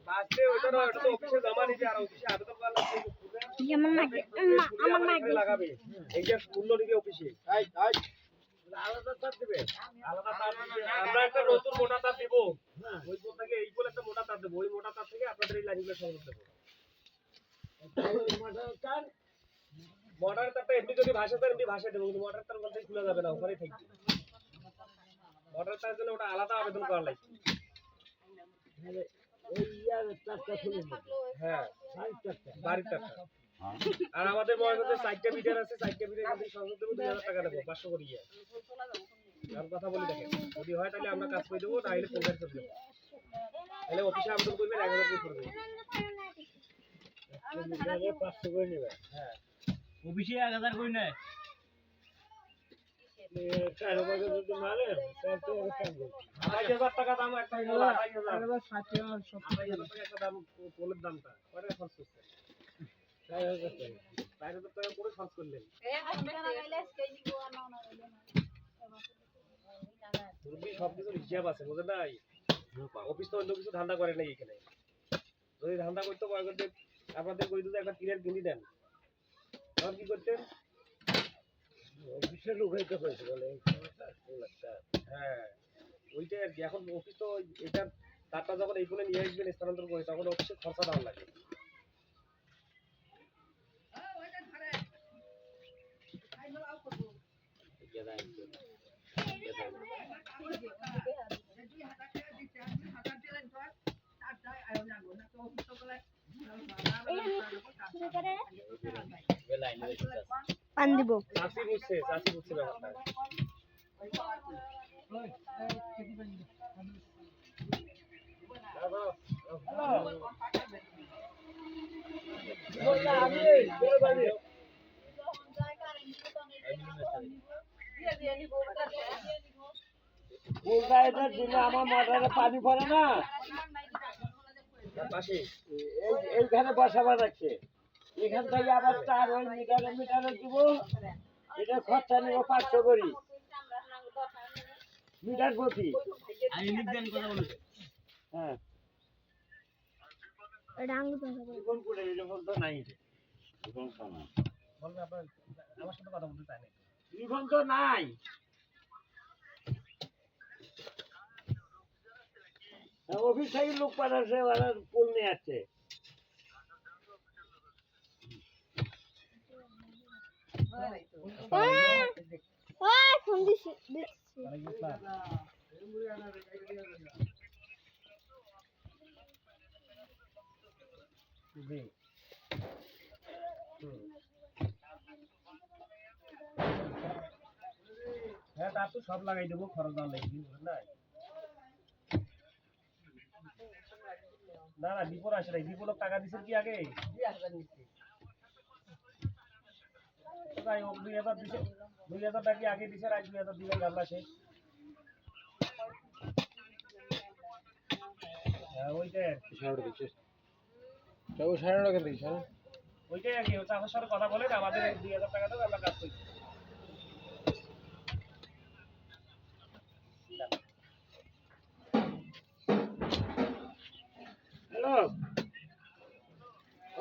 ফার্স্টে ওটা না ওটা তো অফিসে জমা নিতে আর অফিসে আবেদন করা লাগবে যেমন আমার মা লাগাবে এই যে মূল্য নিবে অফিসে আলাদা তার দিবে আলাদা তার আমরা একটা নতুন মোটা তার দেব ওই কোন থেকে এই বলে একটা মোটা তার দেব ওই মোটা তার থেকে আপনাদের এই লাইনগুলো সংযোগ দেব মোটর তারটা এমনি যদি ভাষা তার এমনি ভাষা দেব কিন্তু মোটর তার বলতে খোলা যাবে না ওখানেই থাকবে মোটর তার জন্য ওটা আলাদা আবেদন করা লাগবে ওই ইয়ার তারটা খুলে হ্যাঁ বাড়ির তারটা আর আমাদের মহানগরে 4টা মিটার আছে 4টা মিটার কাছে সংযোগ দেব 2000 টাকা দেব 500 করে ইয়া আর কথা বলি দেখেন যদি হয় তাহলে আমরা কাজ করে দেব না হলে পৌঁছাতে দেব তাহলে অফিসে আবেদন করবেন 11 টাকা করবে 500 করে নেবে হ্যাঁ অফিসে 1000 করে নেয় চার বাজার যদি মারে তাহলে তো কাজ হবে 28000 টাকা দাম একটা 28000 60 একটা দাম পোলের দামটা পরে খরচ করতে 4000 টাকা করে খরচ করলেন সব কিছু হিসাব আছে বুঝলেন নাই অফিস তো অন্য কিছু ধান্দা করে নাই এখানে যদি ধান্দা করতে আপনাদের কই যদি একটা কিনের কিনে দেন তখন কি করতেন অফিসের লোক হইতে হয়েছে বলে হ্যাঁ ওইটাই আর কি এখন অফিস তো এটা তারটা যখন এই ফোনে নিয়ে আসবেন স্থানান্তর করে তখন অফিসে খরচা দেওয়া লাগে পান দিব চাষি বুঝছে ব্যাপারটা আমার মোটরে পানি পড়ে না এইখানে বসাবার রাখছে এখান থেকে আবার 4 ওই মিটারে দিব এটা খরচা নেব 500 করি মিটার প্রতি হ্যাঁ কোন কোডে এরকম তো নাই বলবে আপনার আমার সাথে কথা বলতে চাই না এখন তো নাই অফিস থেকে লোক পাঠাচ্ছে ওরা পোল নিয়ে আসছে ফোন দিছি হ্যাঁ তার তো সব লাগাই দেবো খরচ দাম লাগবে বুঝলেন না না বিপদ আসে নাই বিপদ টাকা দিচ্ছেন কি আগে 2000 নিচ্ছে তাই 2000 দিছে 2000 টাকা আগে দিছে আর 2000 দিলে গামলা শেষ হ্যাঁ ওইটাই আর কি সাড়ে দিচ্ছে তাও সাড়ে টাকা দিছ হ্যাঁ ওইটাই আর কি ওটা আমার সাথে কথা বলেন আমাদের 2000 টাকা দাও আমরা কাজ করি হ্যালো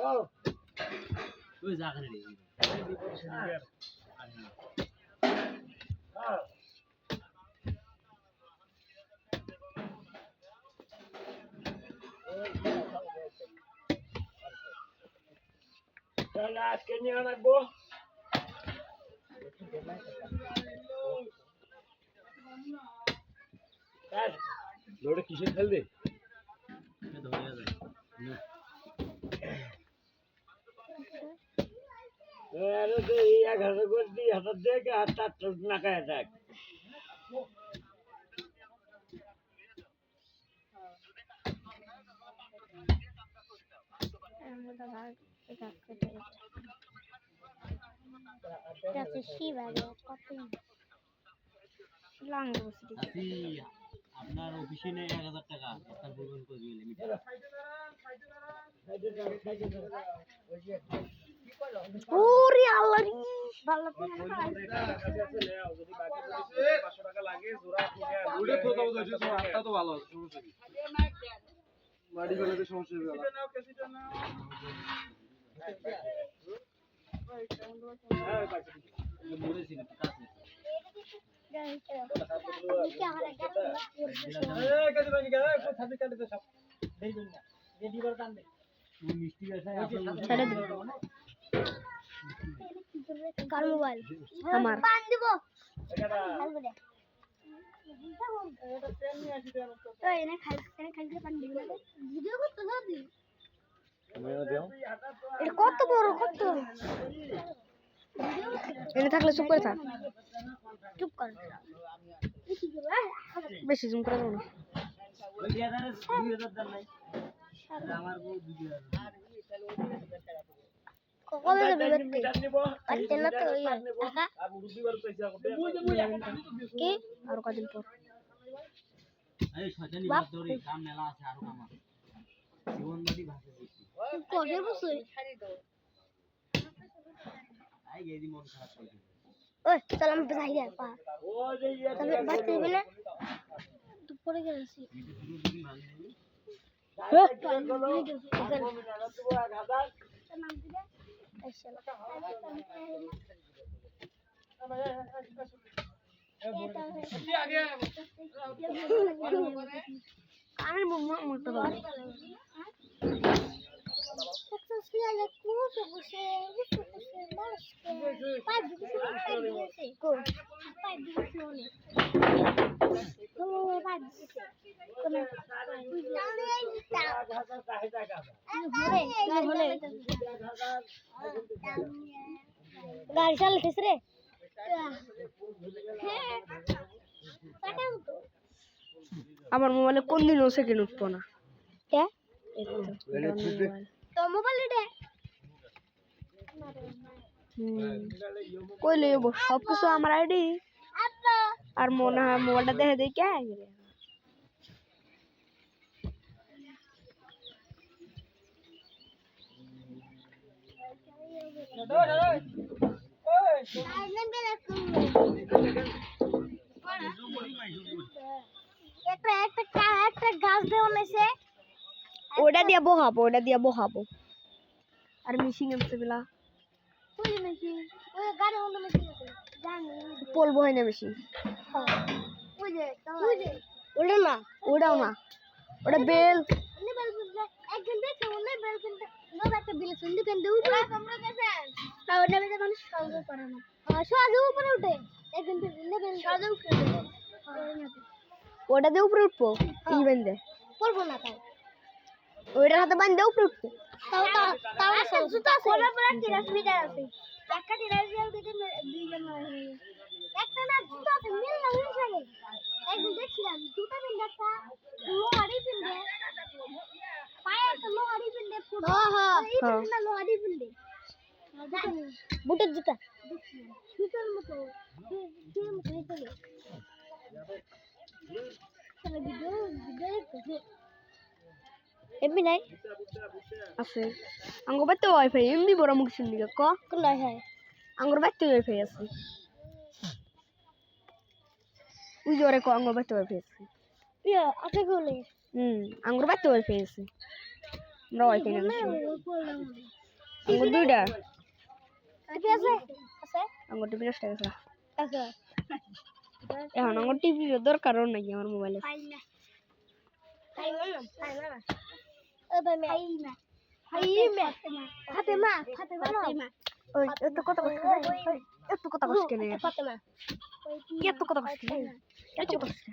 ও তুই যা করে রে বিপদ শুনবি আর হ্যাঁ তাহলে আজকে নিয়ে রাখবো লোড়ে কিসের খেল দে আরে তো এই 11 করে দিয়ে হাত দেখে আর 4 নাকায় দেখ আপনার অফিসে নেই 1000 টাকা আপনার বলবেন করে দিলে মিটার ওরে আল্লাহ রে ভালো করে যদি বাকি 500 টাকা লাগে জোড়া ওটা তো দাও যাচ্ছে তো ভালো আছে বাড়ি গেলে তো সমস্যা হবে কেসিটা নাও কেসিটা নাও হ্যাঁ পাইছি মরেছিল কাছে এই কেসি ভাঙি গেল একটু ছাতি কাটে দে সব দেই দিন না এই দিবার টান দে মিষ্টি আছে ছেড়ে দে কার মোবাইল আমার পান দিব এটা এটা ট্রেন নিয়ে আসি দেন তো এনে খাই পান দিব ভিডিও করতে যাবি এটা কত বড় কত এনে থাকলে চুপ করে থাক চুপ কর বেশি জুম করে দাও না ওই 2000 দাম নাই আমার বউ 2000 কবে যাবে বাড়তে টান নিব বাড়তে না তো ওই টাকা আর মুরগি বার কইছে আপনি কি আর কদিন পর এই শয়তানি বাদ ধরে কাম মেলা আছে আরো কাম আছে জীবন বাড়ি ভাসে দিছি কবে বসে আই গেদি মন খারাপ করে ওই চল আমি যাই রে পা ও যে ইয়া তবে বাড়তে দিবি না দুপুরে গেছি गाड़ी चालतेस रे আমার মোবাইলে কোন দিন ওসে কেন উঠবো না কে তো মোবাইল দে কই লইব সব কিছু আমার আইডি আর মনে হয় মোবাইলটা দেখে দেই কে একটা গাছ দেওয়া নেছে ওটা দিয়ে বহাবো আর মিশিং আছে বিলা ওই মেশিন ওই গাড়ি হলো মেশিন আছে জানি পলবো হয় না মেশিন ওই যে ওটাও না ওটা বেল নে বেল বুঝলে একজন দেখে ওনে বেল কিনতে নো একটা বিল সুন্দর কিনতে উপরে তোমরা দেখেন না ওটা মেজে মানুষ সহজে পারে না সহজে উপরে উঠে একজন নে বেল সহজে উঠে ওটা দিয়ে উপরে উঠবো এই বেঁধে পড়বো না তাই ওইটার হাতে বাঁধতে উপরে উঠবো তাও জুতা আছে ওরা পুরো 30 মিটার আছে একটা 30 মিটার দিতে দুইজন মারে একটা না জুতা আছে মিল না মিল থাকে একদিন দেখছিলাম জুতা পিন্দাটা লোহারি পিন্দে পায়ে একটা লোহারি পিন্দে ফুটো এই পিন্দা লোহারি পিন্দে বুটের জুতা জুতার মতো জুতার মতো চলে চলে ভিডিও দেখতে এমনি নাই আছে আঙ্গুর বাড়িতে ওয়াইফাই এমনি বড় মুখ শুনলি ক কোন ওয়াইফাই আঙ্গুর বাড়িতে ওয়াইফাই আছে ওই জোরে ক আঙ্গুর বাড়িতে ওয়াইফাই আছে ইয়া আছে কোলে আঙ্গুর বাড়িতে ওয়াইফাই আছে আমরা ওয়াইফাই না আঙ্গুর দুইটা টিভি আছে আছে আঙ্গুর টিভি নষ্ট হয়ে গেছে আছে এখন আঙ্গুর টিভির দরকারও নাই আমার মোবাইলে পাই না ফাতেমা ওই এত কথা কষ্ট কেন এত কথা কষ্ট কেন এত কষ্ট